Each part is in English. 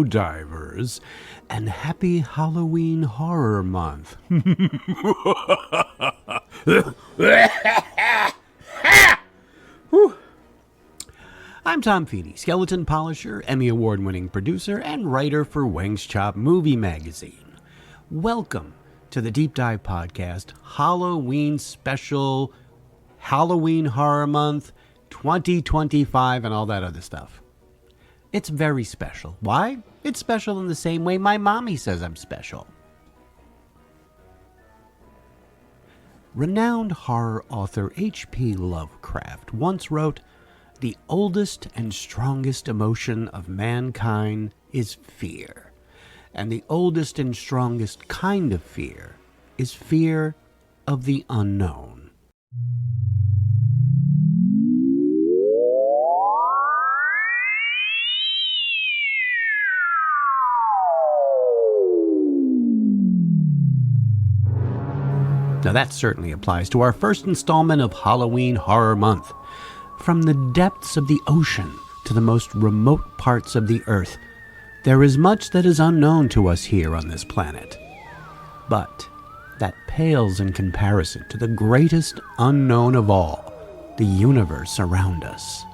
divers, and happy Halloween Horror Month. I'm Tom Feedy, skeleton polisher, Emmy Award-winning producer, and writer for Wang's Chop Movie Magazine. Welcome to the Deep Dive Podcast, Halloween Special, Halloween Horror Month, 2025, and all that other stuff. It's very special. Why? It's special in the same way my mommy says I'm special. Renowned horror author H.P. Lovecraft once wrote, "The oldest and strongest emotion of mankind is fear. And the oldest and strongest kind of fear is fear of the unknown." Now that certainly applies to our first installment of Halloween Horror Month. From the depths of the ocean to the most remote parts of the earth, there is much that is unknown to us here on this planet. But that pales in comparison to the greatest unknown of all, the universe around us.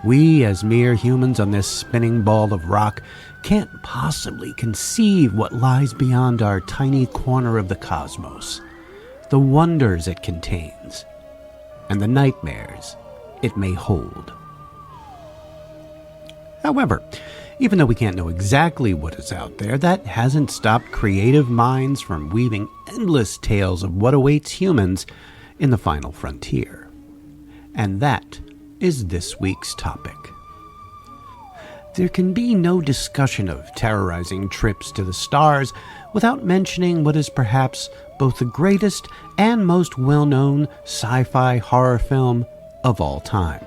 We, as mere humans on this spinning ball of rock, can't possibly conceive what lies beyond our tiny corner of the cosmos, the wonders it contains, and the nightmares it may hold. However, even though we can't know exactly what is out there, that hasn't stopped creative minds from weaving endless tales of what awaits humans in the final frontier. And that is this week's topic. There can be no discussion of terrorizing trips to the stars without mentioning what is perhaps both the greatest and most well-known sci-fi horror film of all time.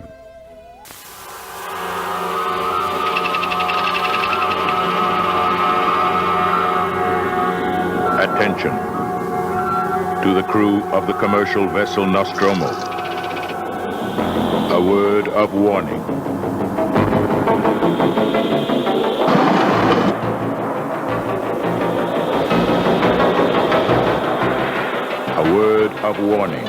Attention to the crew of the commercial vessel Nostromo. A word of warning. A word of warning.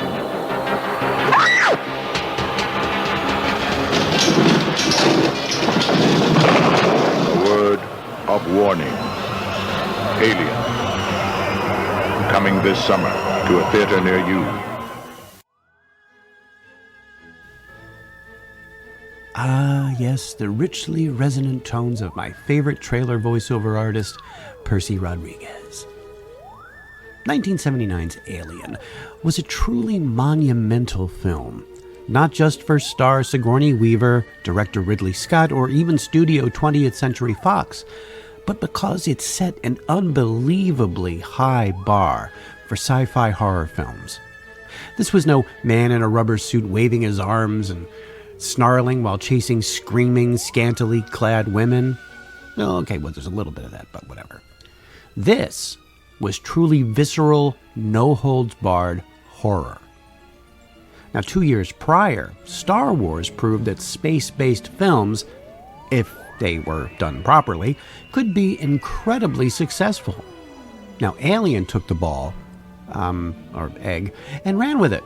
A word of warning. Alien. Coming this summer to a theater near you. Ah, yes, the richly resonant tones of my favorite trailer voiceover artist, Percy Rodriguez. 1979's Alien was a truly monumental film, not just for star Sigourney Weaver, director Ridley Scott, or even Studio 20th Century Fox, but because it set an unbelievably high bar for sci-fi horror films. This was no man in a rubber suit waving his arms and snarling while chasing screaming, scantily clad women. Okay, well, there's a little bit of that, but whatever. This was truly visceral, no-holds-barred horror. Now, 2 years prior, Star Wars proved that space-based films, if they were done properly, could be incredibly successful. Now, Alien took the ball, or egg, and ran with it.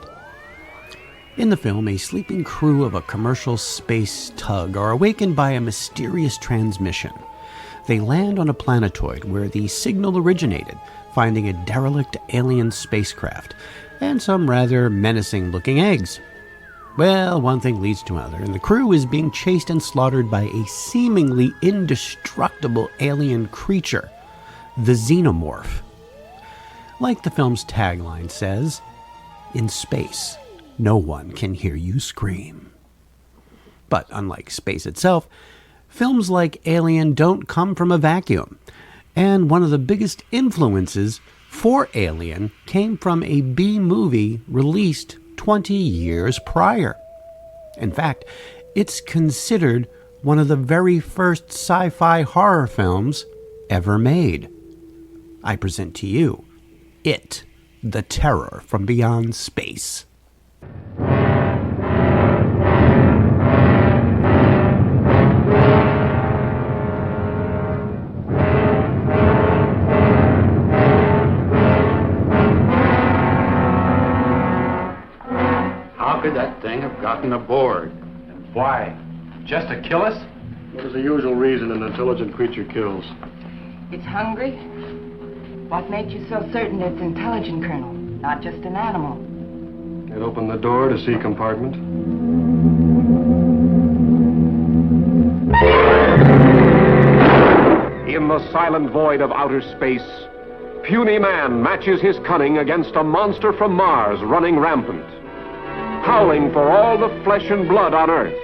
In the film, a sleeping crew of a commercial space tug are awakened by a mysterious transmission. They land on a planetoid where the signal originated, finding a derelict alien spacecraft and some rather menacing-looking eggs. Well, one thing leads to another, and the crew is being chased and slaughtered by a seemingly indestructible alien creature, the Xenomorph. Like the film's tagline says, "In space, no one can hear you scream." But unlike space itself, films like Alien don't come from a vacuum, and one of the biggest influences for Alien came from a B-movie released 20 years prior. In fact, it's considered one of the very first sci-fi horror films ever made. I present to you, It, the Terror from Beyond Space. How could that thing have gotten aboard? And why? Just to kill us? What is the usual reason an intelligent creature kills? It's hungry? What makes you so certain it's intelligent, Colonel? Not just an animal. Can't open the door to C compartment. In the silent void of outer space, puny man matches his cunning against a monster from Mars running rampant, howling for all the flesh and blood on Earth.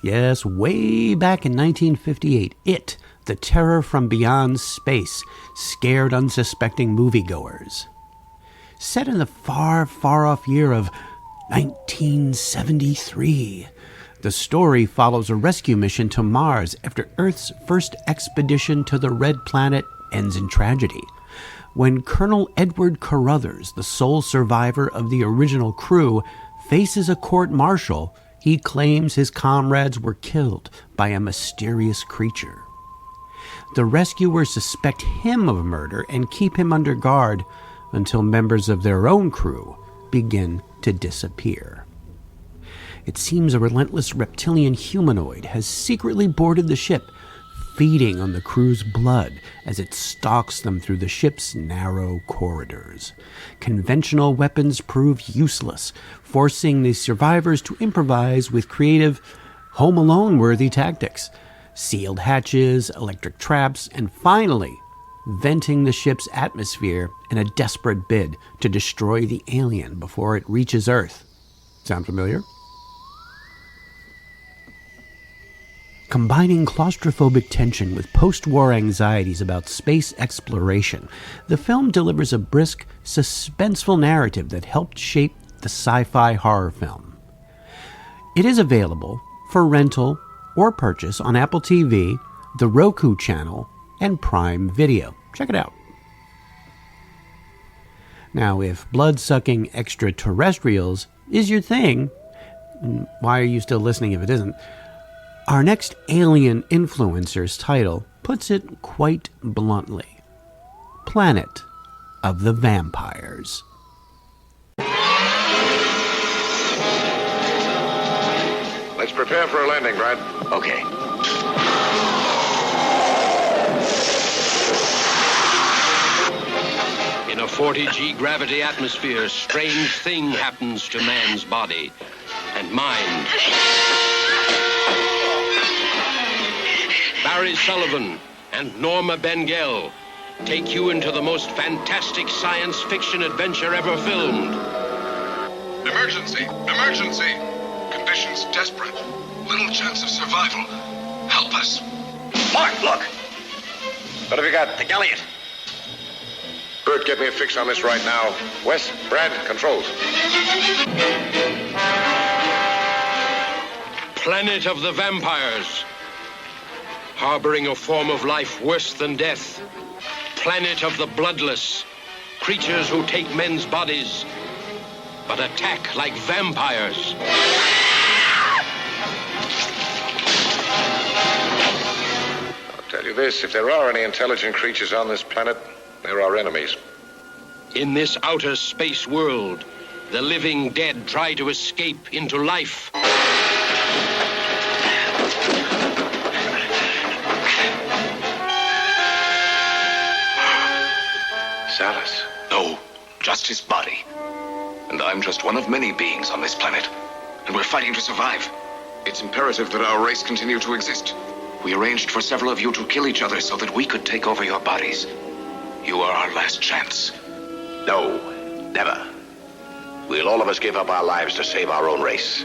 Yes, way back in 1958, It, the terror from beyond space, scared unsuspecting moviegoers. Set in the far, far-off year of 1973, the story follows a rescue mission to Mars after Earth's first expedition to the Red Planet ends in tragedy. When Colonel Edward Carruthers, the sole survivor of the original crew, faces a court-martial, he claims his comrades were killed by a mysterious creature. The rescuers suspect him of murder and keep him under guard until members of their own crew begin to disappear. It seems a relentless reptilian humanoid has secretly boarded the ship, feeding on the crew's blood as it stalks them through the ship's narrow corridors. Conventional weapons prove useless, forcing the survivors to improvise with creative, Home Alone-worthy tactics. Sealed hatches, electric traps, and finally, venting the ship's atmosphere in a desperate bid to destroy the alien before it reaches Earth. Sound familiar? Combining claustrophobic tension with post-war anxieties about space exploration, the film delivers a brisk, suspenseful narrative that helped shape the sci-fi horror film. It is available for rental or purchase on Apple TV, the Roku channel, and Prime Video. Check it out. Now, if blood-sucking extraterrestrials is your thing, why are you still listening if it isn't? Our next Alien Influencer's title puts it quite bluntly: Planet of the Vampires. Let's prepare for a landing, Brad. Okay. In a 40G gravity atmosphere, strange thing happens to man's body and mind. Barry Sullivan and Norma Bengell take you into the most fantastic science fiction adventure ever filmed. Emergency! Emergency! Conditions desperate. Little chance of survival. Help us. Mark, look! What have you got? The Galliot. Bert, get me a fix on this right now. Wes, Brad, controls. Planet of the Vampires. Harboring a form of life worse than death. Planet of the bloodless. Creatures who take men's bodies, but attack like vampires. I'll tell you this, if there are any intelligent creatures on this planet, they're our enemies. In this outer space world, the living dead try to escape into life. Salas? No, just his body. And I'm just one of many beings on this planet. And we're fighting to survive. It's imperative that our race continue to exist. We arranged for several of you to kill each other so that we could take over your bodies. You are our last chance. No, never. We'll all of us give up our lives to save our own race.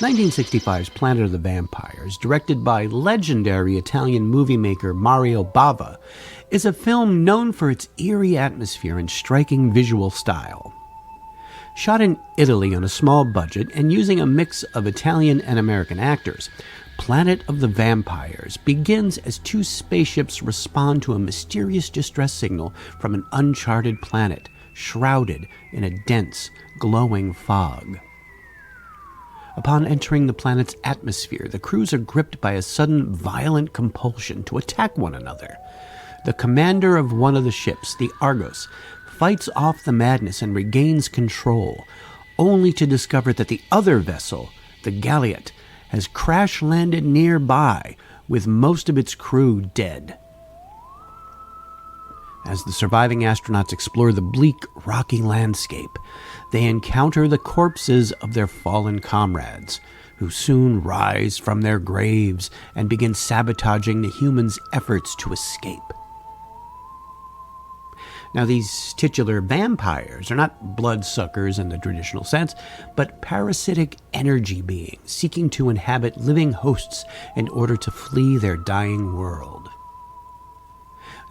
1965's Planet of the Vampires, directed by legendary Italian movie maker Mario Bava, is a film known for its eerie atmosphere and striking visual style. Shot in Italy on a small budget and using a mix of Italian and American actors, Planet of the Vampires begins as two spaceships respond to a mysterious distress signal from an uncharted planet, shrouded in a dense, glowing fog. Upon entering the planet's atmosphere, the crews are gripped by a sudden violent compulsion to attack one another. The commander of one of the ships, the Argos, fights off the madness and regains control, only to discover that the other vessel, the Galliot, has crash-landed nearby with most of its crew dead. As the surviving astronauts explore the bleak, rocky landscape, they encounter the corpses of their fallen comrades, who soon rise from their graves and begin sabotaging the humans' efforts to escape. Now, these titular vampires are not bloodsuckers in the traditional sense, but parasitic energy beings seeking to inhabit living hosts in order to flee their dying world.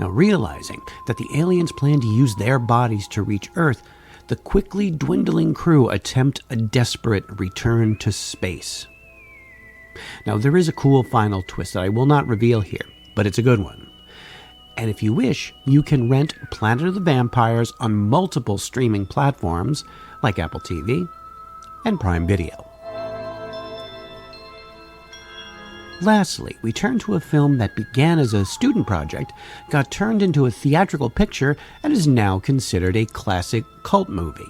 Now, realizing that the aliens plan to use their bodies to reach Earth, the quickly dwindling crew attempt a desperate return to space. Now, there is a cool final twist that I will not reveal here, but it's a good one. And if you wish, you can rent Planet of the Vampires on multiple streaming platforms like Apple TV and Prime Video. Lastly, we turn to a film that began as a student project, got turned into a theatrical picture, and is now considered a classic cult movie.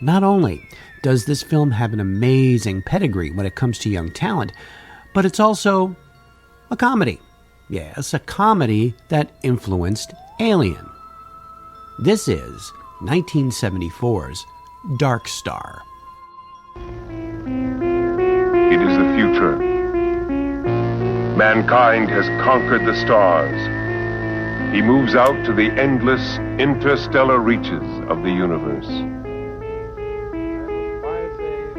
Not only does this film have an amazing pedigree when it comes to young talent, but it's also a comedy. Yes, a comedy that influenced Alien. This is 1974's Dark Star. It is the future. Mankind has conquered the stars. He moves out to the endless interstellar reaches of the universe.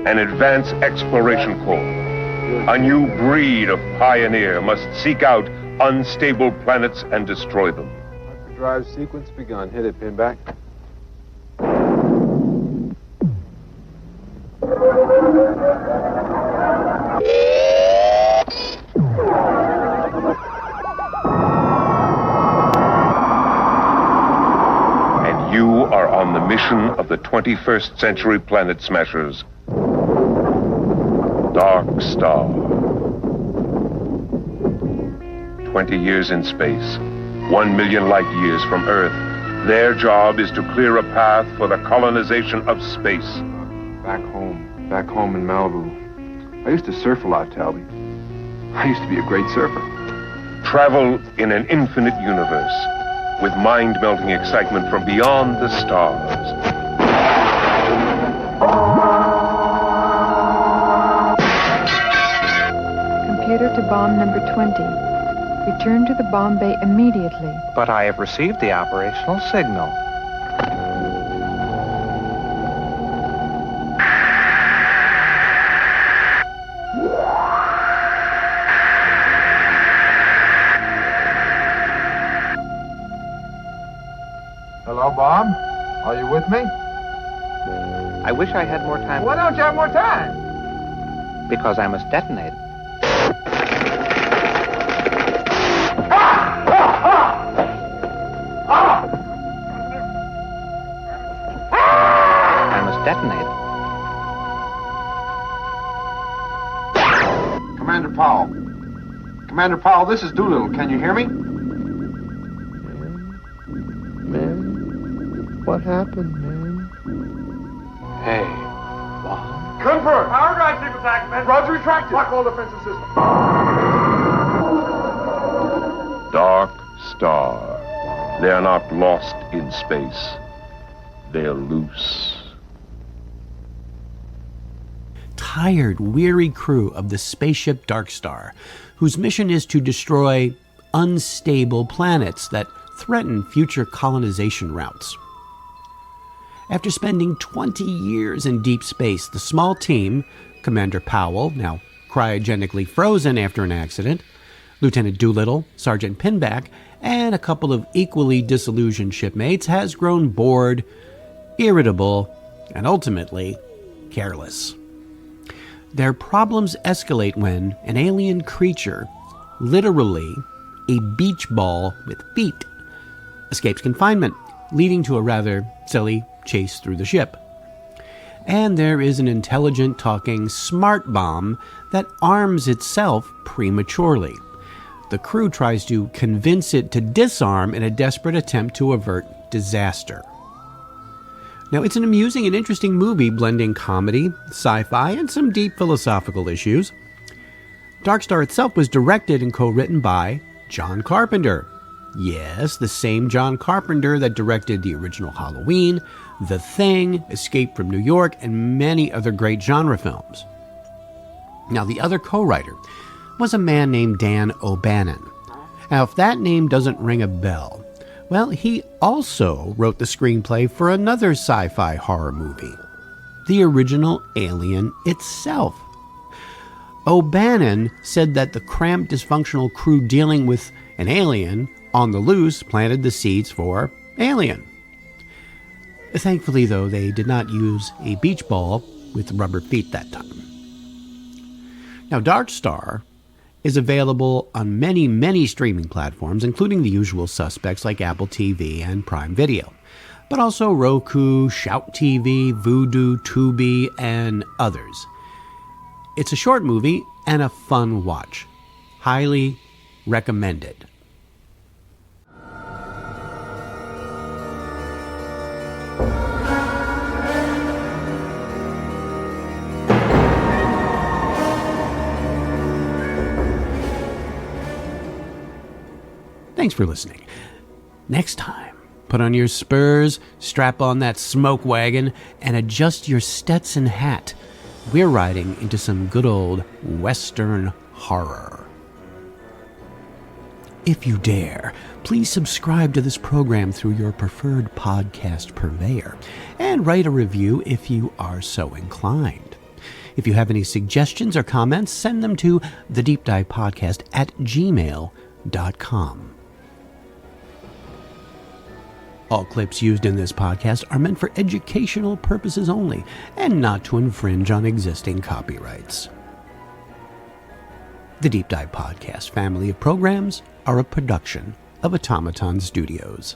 An advanced exploration corps, a new breed of pioneer, must seek out unstable planets and destroy them. Drive sequence begun. Hit it, Pinback. And you are on the mission of the 21st century planet smashers. Dark Star. 20 years in space, 1 million light years from Earth. Their job is to clear a path for the colonization of space. Back home in Malibu. I used to surf a lot, Talby. I used to be a great surfer. Travel in an infinite universe with mind-melting excitement from beyond the stars. Computer to bomb number 20. Return to the bomb bay immediately. But I have received the operational signal. Hello, Bob. Are you with me? I wish I had more time. Why don't you have more time? Because I must detonate. I must detonate. Commander Powell. Commander Powell, this is Doolittle. Can you hear me? Man, what happened, man? Hey, Bob. Confirm. Power drive sequence activated. Roger, retracted. Lock all defensive systems. Dark Star. They are not lost in space. They're loose. Tired, weary crew of the spaceship Dark Star, whose mission is to destroy unstable planets that threaten future colonization routes. After spending 20 years in deep space, the small team, Commander Powell, now cryogenically frozen after an accident, Lieutenant Doolittle, Sergeant Pinback, and a couple of equally disillusioned shipmates, has grown bored, irritable, and ultimately careless. Their problems escalate when an alien creature, literally a beach ball with feet, escapes confinement, leading to a rather silly chase through the ship. And there is an intelligent talking smart bomb that arms itself prematurely. The crew tries to convince it to disarm in a desperate attempt to avert disaster. Now, it's an amusing and interesting movie blending comedy, sci-fi, and some deep philosophical issues. Dark Star itself was directed and co-written by John Carpenter. Yes, the same John Carpenter that directed the original Halloween, The Thing, Escape from New York, and many other great genre films. Now, the other co-writer was a man named Dan O'Bannon. Now, if that name doesn't ring a bell, well, he also wrote the screenplay for another sci-fi horror movie, the original Alien itself. O'Bannon said that the cramped, dysfunctional crew dealing with an alien on the loose planted the seeds for Alien. Thankfully, though, they did not use a beach ball with rubber feet that time. Now, Dark Star is available on many, many streaming platforms, including the usual suspects like Apple TV and Prime Video, but also Roku, Shout TV, Vudu, Tubi, and others. It's a short movie and a fun watch. Highly recommended. Thanks for listening. Next time, put on your spurs, strap on that smoke wagon, and adjust your Stetson hat. We're riding into some good old Western horror. If you dare, please subscribe to this program through your preferred podcast purveyor, and write a review if you are so inclined. If you have any suggestions or comments, send them to thedeepdivepodcast@gmail.com. All clips used in this podcast are meant for educational purposes only, and not to infringe on existing copyrights. The Deep Dive Podcast family of programs are a production of Automaton Studios.